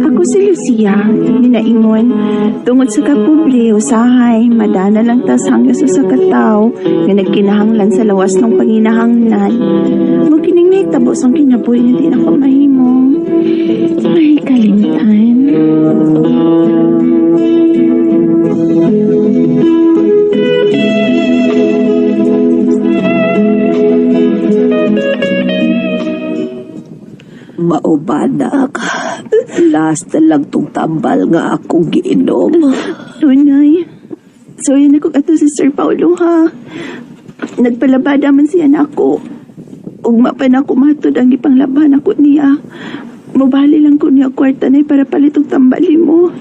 Ako si Lucia, ginaingon. Tungod sa kapobre, usahay, madana lang tas hanggang sa katao, nga nagkinahanglan sa lawas ng panginahanglan. Mo kining naitabos ang kinabuhi nga di na ko mahimo. Ay, kalimtan. Maubanak. Last na lang tong tambal nga akong giinom. Lunay. So, yun ako ato si Sir Paulo, ha? Nagpalabada man siya na ako. Ugma pa na ako matod ang ipanglaban ako niya. Mubali lang ko niya kwarta na para palitong tambali mo.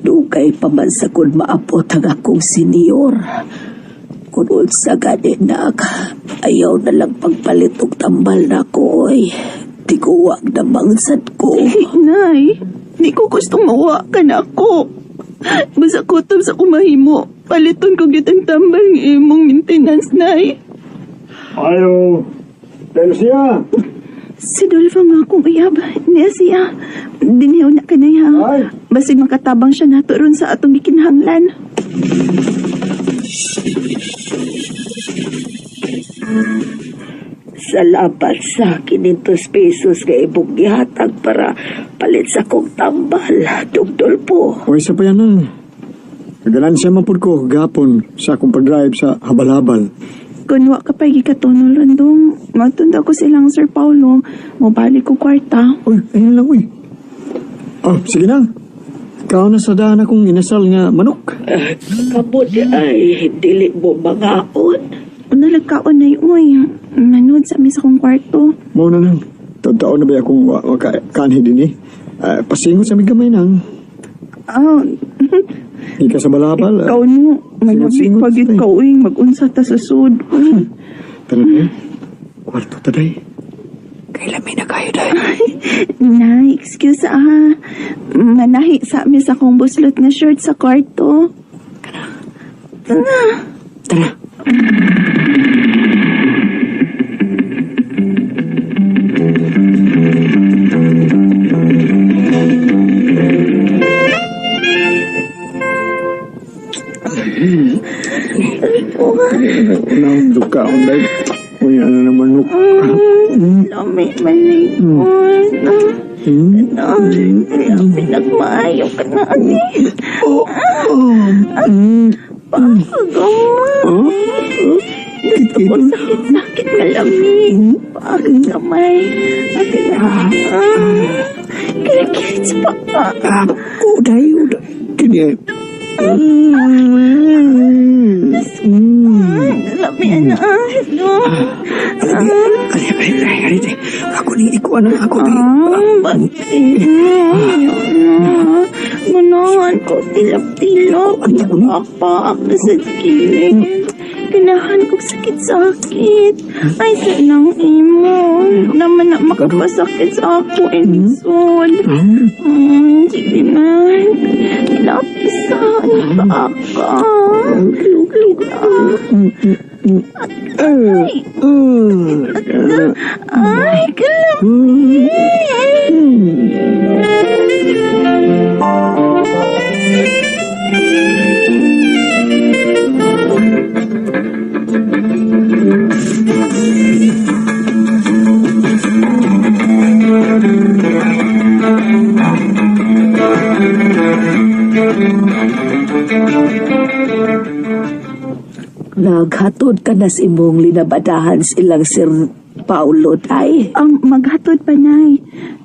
Dugay pa man sa kun maapot ang akong senior. Kung unsa ganinak, ayaw na lang pagpalit og tambal na ko, oy. Tiguwag na mangsad ko. Nay, di ko gustong mawa ka na ako. Basta kutob sa kumahimo. Paliton ko gitang tambal ng imong maintenance, Nay. Ayaw. Dahil siya. Si Dolpho nga akong uyab. Niya siya. Dinihaw na ka na ya. Ay. Basig makatabang siya nato ron sa atong gikinahanglan. Salamat sa 500 pesos nga ibong gihatag para palit sa kong tambal, Dugdol po. O isa pa yan nun. Nagalansya man po ko gapon sa akong pag-drive sa habal-habal. Kunwa ka pa gikatunol ron dong. Matunda ko silang Sir Paulo. Mabalik ko kwarta. Uy, ayun lang, uy. Oh, sige na. Ikaw na sa daan akong inasal nga manok. Kamot ay dili mo mangaon. Nalagkaon na yun. Manood sa amin sa kong kwarto. Mao na lang. Taon-taon na ba akong kanhi din eh. Pasingot sa aming gamay nang. Ah, Ika sa balabal. ikaw no. Malabit Singot-singot pagit tayo. ka uwing mag-unsa ta sa sud. Talaga. Kwarto taday. Kailan may na kayo dahil? Nay, excuse Manahi sa amin sa kong buslot na shirt sa kwarto. Tara. Unang duka akong dahil. Uy, ano naman nuk. Lami, malikon. Pinagmaayo ka na, ani. Pagagama. Gusto ko sakit-sakit malamig. Pagag kamay. Kira-kirit sa papa. Uday. Kanya. Lami, ana. Alay. Ako ni ikuan ang ako di. Bakit? Manahan ko, tilap-tilap. Apa, ako sa kilid. Ganahan ko sakit-sakit. Ay, sanang imo. Naman na makapasakit sa ako, Edson. Sige na. Lapisan pa ka. Lug-lug na. Ay, kalamig. Naghatod ka na sa imong linabadahan silang Sir Paulo, tay. Ang maghatod pa, Nay.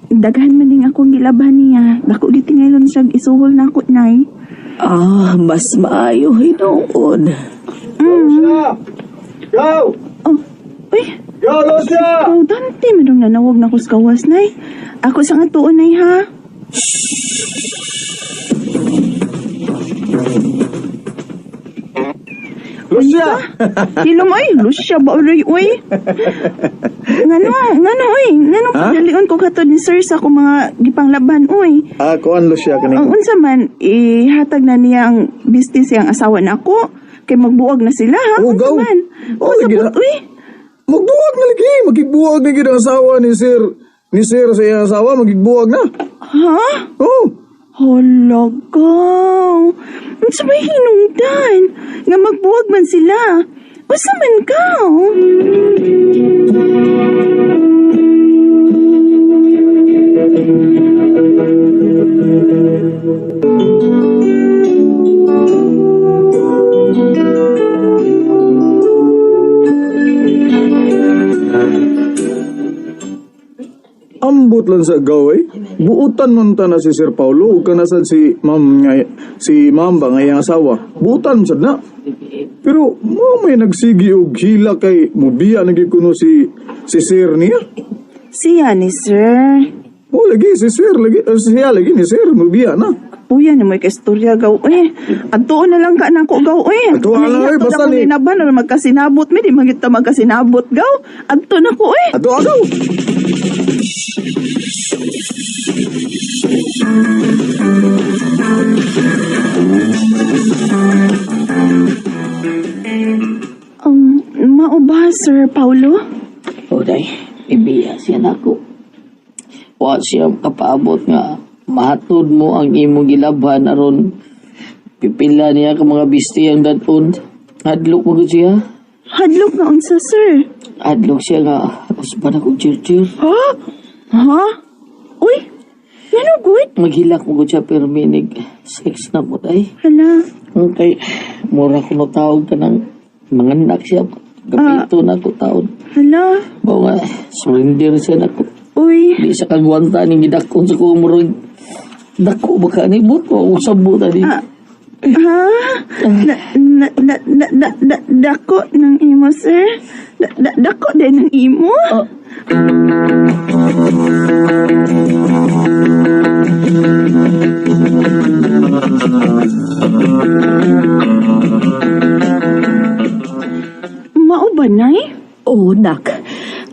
Daghan man din akong gilaban niya. Dako gitingaylon siyang isuhol na ako, Nay. Mas maayo hinoon. Go! Oh, uy. Go, Lucia! Oh, Dante, madong nanawag na ko sa kawas, Nay. Ako sa nga tuon, Nay, ha? Lucia! Hilom ay, Lucia ba uloy, uy? Ngano, uy? Ngano Ha? padalion ko katod ni sir sa akong mga gipanglaban, uy? Kuan Lucia Ang kaning. unsa man, ihatag na niya ang business ang asawa na ako. Kay magbuwag na sila, ha? Oh, Unsa gaw. man? Oh, Unsa gina- po, uy? Magbuwag na lagi, magigbuwag na gid ang asawa ni Sir. Ni Sir sa iyang asawa magigbuwag na. Ha? Oh. Halaga. Unsa may hinungdan? Nga magbuwag man sila. Unsa man ka? Ambot lang sa gaway. Buutan man ta na si Sir Paulo ug kanasan si Ma'am ba nga iyang asawa. Buutan sad na. Pero mo may nagsigi og hila kay mubiya na gid kuno si Sir niya. Siya ni sir. Oh lagi si Sir lagi siya lagi ni Sir mubiya na. Uya ni may kastorya gaw. Adto na lang ka na ko gaw. Adto na lang, basta ni- Inaban na magkasinabot mi. Di magita magkasinabot gaw. Adto na ko Ato agaw. Mao ba, Sir Paulo? Oday, ibiya siya nako. Wa siya kapaabot nga mahatod mo ang imong gilabhan aron pipila niya ka mga bisti ang dadon. Hadlok mo gud siya. Hadlok na unsa, sir. Hadlok siya nga usban ako chir-chir. Ha? Ha? Uy, ano good? Maghilak mo gud siya pero minig sex na mo day. Hala. Okay, mura ko na tawag ka ng mga anak siya. Kapito na ko taon. Hala. Bawa nga, surrender siya na ko. Uy, Di sa kagwanta ni gidakon sa kumurog. Dako baka ni mo ko usab mo tadi. ha? Dako ng imo, sir? Dako din ng imo? Mao ba, nay? Oh, nak.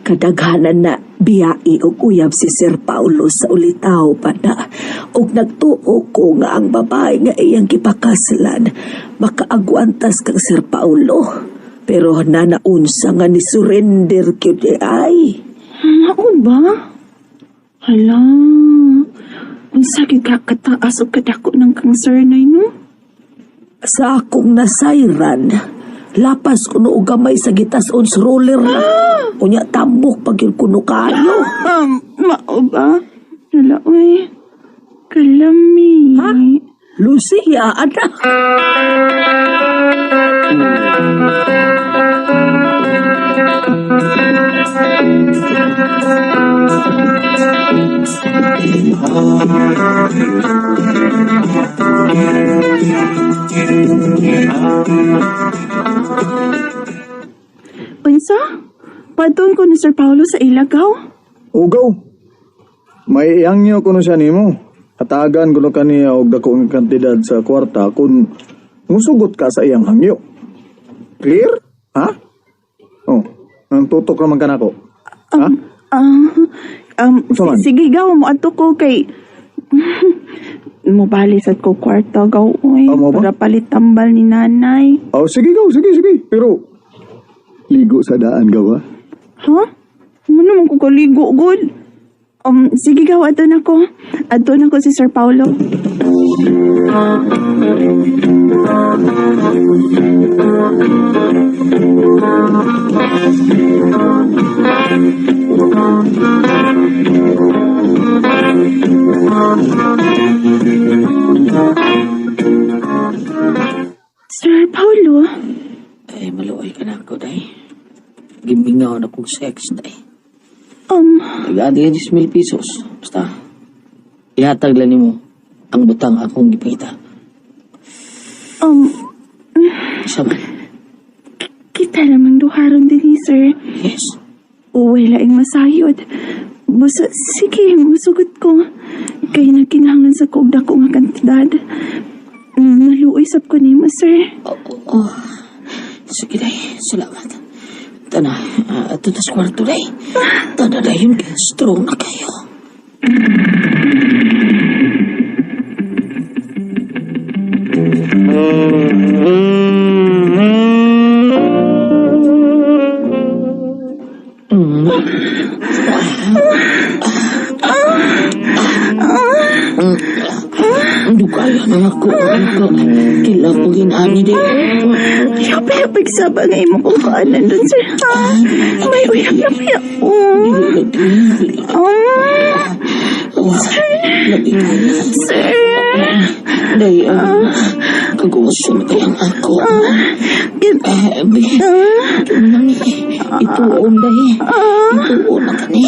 Kadaghanan na biyai og uyab si Sir Paulo sa ulitaw pa na. Og nagtuo ko nga ang babae nga iyang gipakaslan makaagwantas kang Sir Paulo. Pero nanaunsa nga ni surrender kyud ay. Mao ba? Hala. Unsa gid ka kataas o kadako ng cancer, nay, no? Sa akong nasayran, lapas kuno og gamay sa gitas-on sa roller na. Unya tambok pag yun kuno kayo. Mao ba? Hala, uy. Kalami. Ha? Lucia, anak. Unsa? Padun ko ni Sir Paulo sa ilagaw? Ugaw. May iyangyo kuno siya nimo. Katagan kuno kaniya og dako nga kantidad sa kwarta kun musugot ka sa iyang hangyo. Clear? Ha? Oh, nang tutok naman ka nako. Ha? Unsa man? Sige gaw mo ato ko kay mobalisat ko kwarta gaw uy Mo ba? para palit tambal ni nanay. Oh, sige gaw, sige. Pero ligo sa daan gaw ha? Ha? Ano naman ko kaligo good? Sige gaw ato na ko. Ato na ko si Sir Paulo. Sir Paulo? Ay, maluoy ka na ako, day. Gimingaw na kong sex, day. Nag-aadi ka 10,000 pesos. Basta, ihatag lang mo ang butang akong gipita. Isa man. Kita namang duharon din sir. Yes. Uway laing masayod. Busa, sige, musugot ko. Kaya nagkinahanglan sa kog dako nga kantidad. Naluoy sab ko nimo, sir. Sige, day. Salamat. Tana, ito tas kwarto, day. Tana, day, yun kayo. Strong na kayo. Dugaya na ako. Kila ko ginani, day. Yung pagsabang ay mo kung kaanan doon, sir. May uyap na piya. Sir. Day, kagusto na kayang ako. Ituon, day. Ituon na ka ni.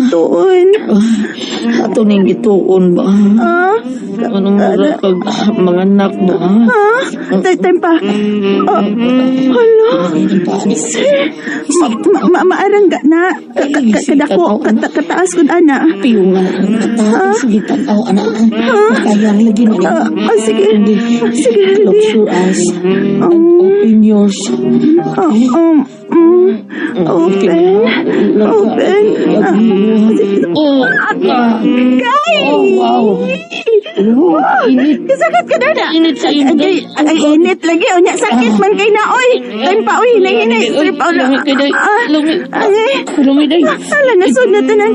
Ituon. Ato ning ituon ba? Anong mura kag mga anak ba? Time pa. Hala. Sir. Maarang ka na. Kadako. Kataas ko na. Piyungan ang kataas. Sige, tanaw, anak. Kayang lagi na. Sige. Sige. Close your eyes and open yours. Open. Kay! Wow. Init. Kasakit ka na na. Init sa init. Ay, init lagi. O, sakit man kay na, oy. Time pa, oy. Nanginay. Trip out na. Lumi kay day. Ay, Lumi day. ala, nasod na tanan.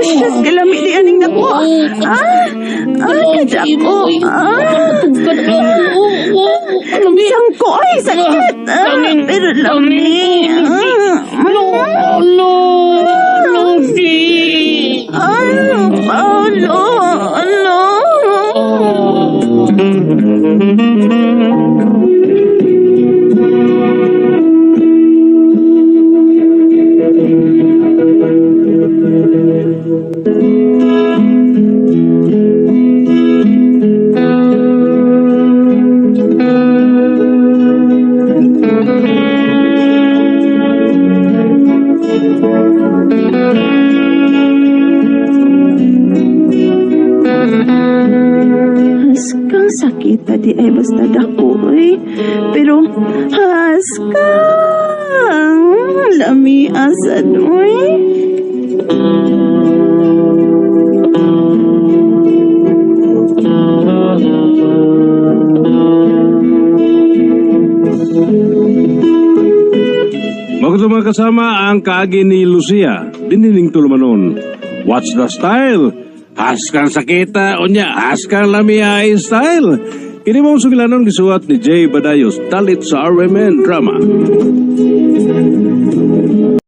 Shush, kalami di aning na ko. Kadyak ko. Isang ko, ay, sakit. Pero lami. Lucy. Paulo. Ano? Haskang sakit tadi ay basta dako eh. Pero haskang lami asad eh. Mga mga kasama ang kaagi ni Lucia, diniling tulumanon. What's the style? Haskang sakita, onya, haskang lamia style. Kini mong sugilanon gisuat ni Jay Badayos, talit sa RMN Drama.